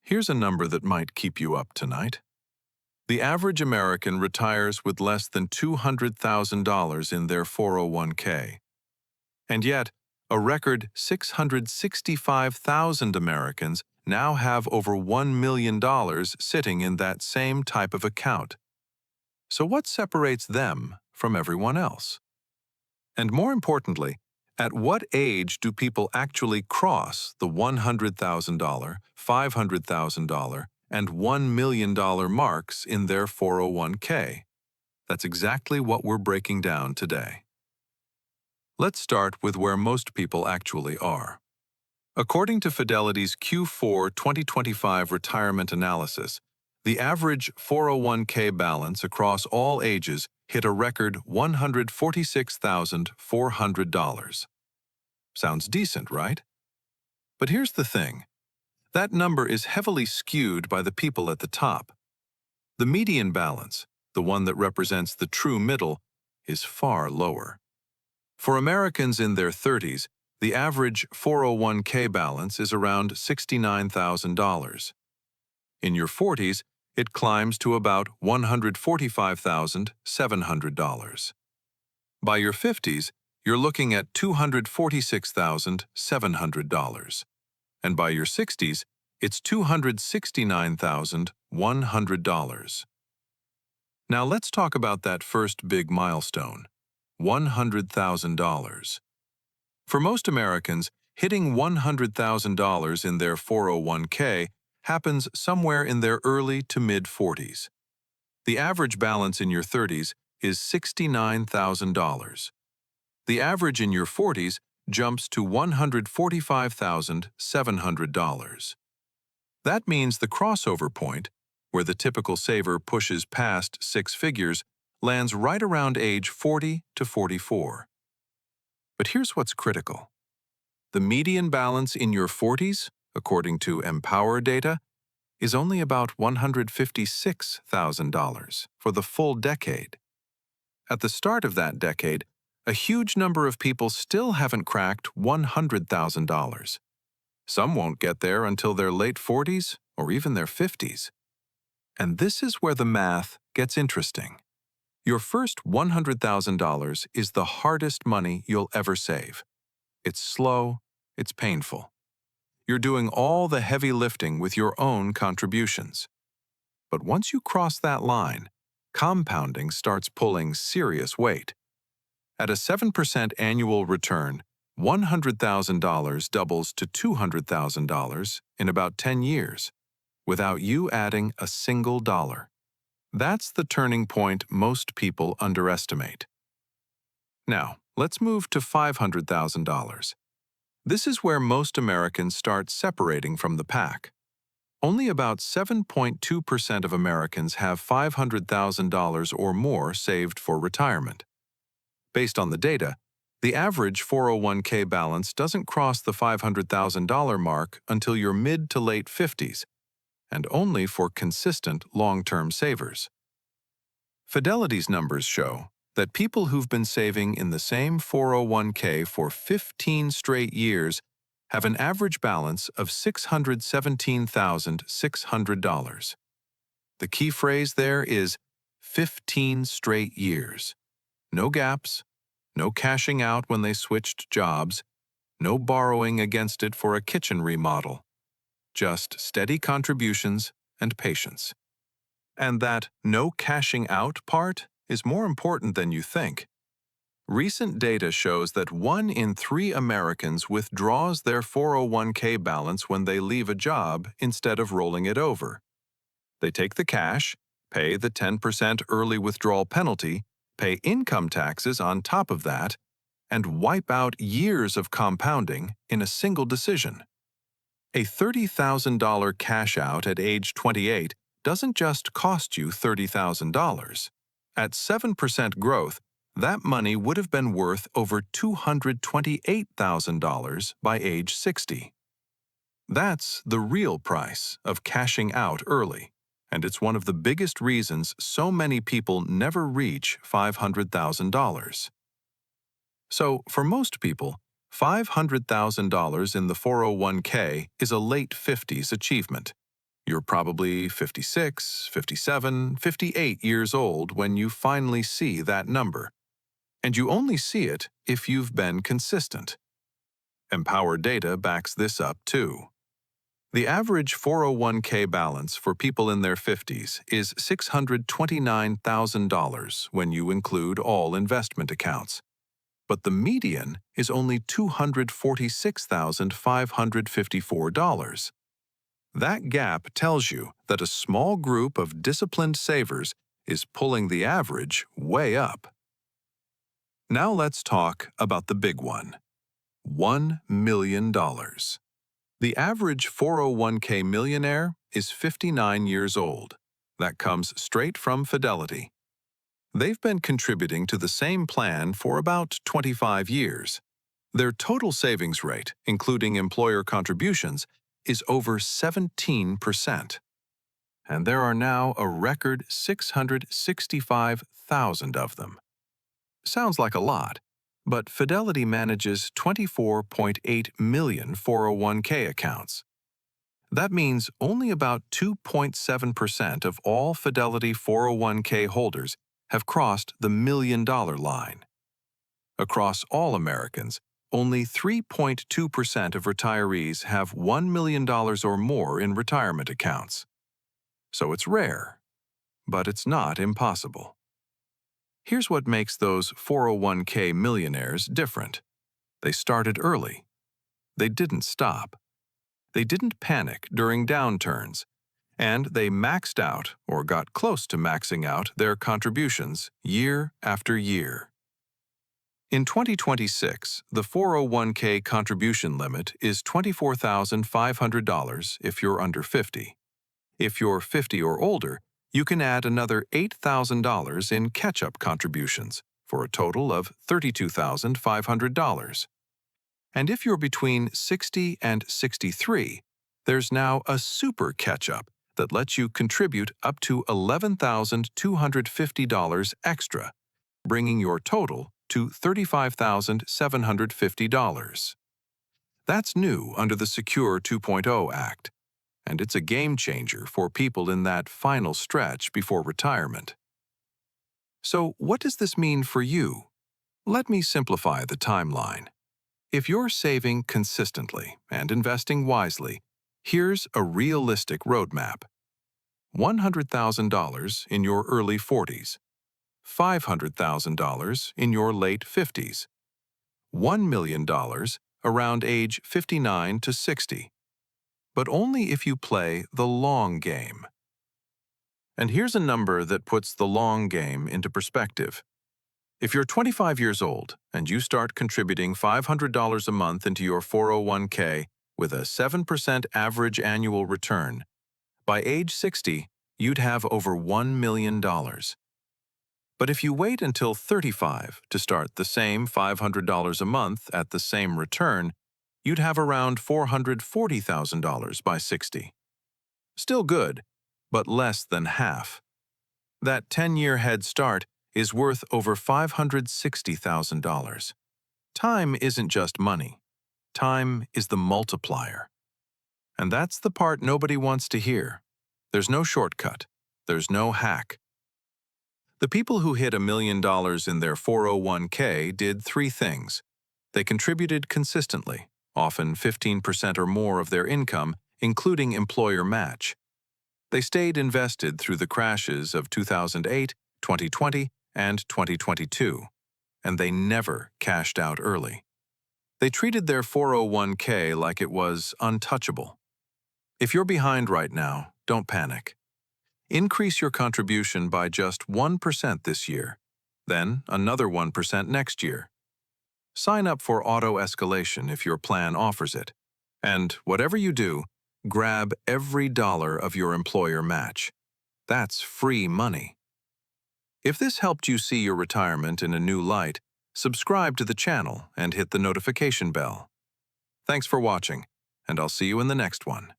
Here's a number that might keep you up tonight. The average American retires with less than $200,000 in their 401k. And yet, a record 665,000 Americans now have over $1 million sitting in that same type of account. So what separates them from everyone else? And more importantly, at what age do people actually cross the $100,000, $500,000, and $1 million marks in their 401k? That's exactly what we're breaking down today. Let's start with where most people actually are. According to Fidelity's Q4 2025 retirement analysis, the average 401k balance across all ages hit a record $146,400. Sounds decent, right? But here's the thing. That number is heavily skewed by the people at the top. The median balance, the one that represents the true middle, is far lower. For Americans in their 30s, the average 401k balance is around $69,000. In your 40s, it climbs to about $145,700. By your 50s, you're looking at $246,700. And by your 60s, it's $269,100. Now let's talk about that first big milestone, $100,000. For most Americans, hitting $100,000 in their 401k happens somewhere in their early to mid-40s. The average balance in your 30s is $69,000. The average in your 40s jumps to $145,700. That means the crossover point, where the typical saver pushes past six figures, lands right around age 40 to 44. But here's what's critical. The median balance in your 40s, according to Empower data, is only about $156,000 for the full decade. At the start of that decade, a huge number of people still haven't cracked $100,000. Some won't get there until their late 40s or even their 50s. And this is where the math gets interesting. Your first $100,000 is the hardest money you'll ever save. It's slow, it's painful. You're doing all the heavy lifting with your own contributions. But once you cross that line, compounding starts pulling serious weight. At a 7% annual return, $100,000 doubles to $200,000 in about 10 years, without you adding a single dollar. That's the turning point most people underestimate. Now, let's move to $500,000. This is where most Americans start separating from the pack. Only about 7.2% of Americans have $500,000 or more saved for retirement. Based on the data, the average 401k balance doesn't cross the $500,000 mark until your mid to late 50s, and only for consistent long-term savers. Fidelity's numbers show that people who've been saving in the same 401k for 15 straight years have an average balance of $617,600. The key phrase there is 15 straight years. No gaps, no cashing out when they switched jobs, no borrowing against it for a kitchen remodel. Just steady contributions and patience. And that no cashing out part is more important than you think. Recent data shows that 1 in 3 Americans withdraws their 401k balance when they leave a job instead of rolling it over. They take the cash, pay the 10% early withdrawal penalty, pay income taxes on top of that, and wipe out years of compounding in a single decision. A $30,000 cash out at age 28 doesn't just cost you $30,000. At 7% growth, that money would have been worth over $228,000 by age 60. That's the real price of cashing out early, and it's one of the biggest reasons so many people never reach $500,000. So, for most people, $500,000 in the 401k is a late 50s achievement. You're probably 56, 57, 58 years old when you finally see that number, and you only see it if you've been consistent. Empower data backs this up too. The average 401k balance for people in their 50s is $629,000 when you include all investment accounts. But the median is only $246,554. That gap tells you that a small group of disciplined savers is pulling the average way up. Now let's talk about the big one: $1 million. The average 401k millionaire is 59 years old. That comes straight from Fidelity. They've been contributing to the same plan for about 25 years. Their total savings rate, including employer contributions, is over 17%. And there are now a record 665,000 of them. Sounds like a lot, but Fidelity manages 24.8 million 401k accounts. That means only about 2.7% of all Fidelity 401k holders have crossed the $1 million line. Across all Americans, only 3.2% of retirees have $1 million or more in retirement accounts. So it's rare, but it's not impossible. Here's what makes those 401k millionaires different. They started early. They didn't stop. They didn't panic during downturns. And they maxed out, or got close to maxing out, their contributions year after year. In 2026, the 401k contribution limit is $24,500 if you're under 50. If you're 50 or older, you can add another $8,000 in catch-up contributions for a total of $32,500. And if you're between 60 and 63, there's now a super catch-up that lets you contribute up to $11,250 extra, bringing your total to $35,750. That's new under the Secure 2.0 Act, and it's a game-changer for people in that final stretch before retirement. So what does this mean for you? Let me simplify the timeline. If you're saving consistently and investing wisely, here's a realistic roadmap. $100,000 in your early 40s, $500,000 in your late 50s, $1 million around age 59 to 60, but only if you play the long game. And here's a number that puts the long game into perspective. If you're 25 years old and you start contributing $500 a month into your 401k with a 7% average annual return, by age 60, you'd have over $1 million. But if you wait until 35 to start the same $500 a month at the same return, you'd have around $440,000 by 60. Still good, but less than half. That 10-year head start is worth over $560,000. Time isn't just money. Time is the multiplier. And that's the part nobody wants to hear. There's no shortcut. There's no hack. The people who hit $1 million in their 401k did 3 things. They contributed consistently, often 15% or more of their income, including employer match. They stayed invested through the crashes of 2008, 2020, and 2022, and they never cashed out early. They treated their 401k like it was untouchable. If you're behind right now, don't panic. Increase your contribution by just 1% this year, then another 1% next year. Sign up for auto-escalation if your plan offers it. And whatever you do, grab every dollar of your employer match. That's free money. If this helped you see your retirement in a new light, subscribe to the channel and hit the notification bell. Thanks for watching, and I'll see you in the next one.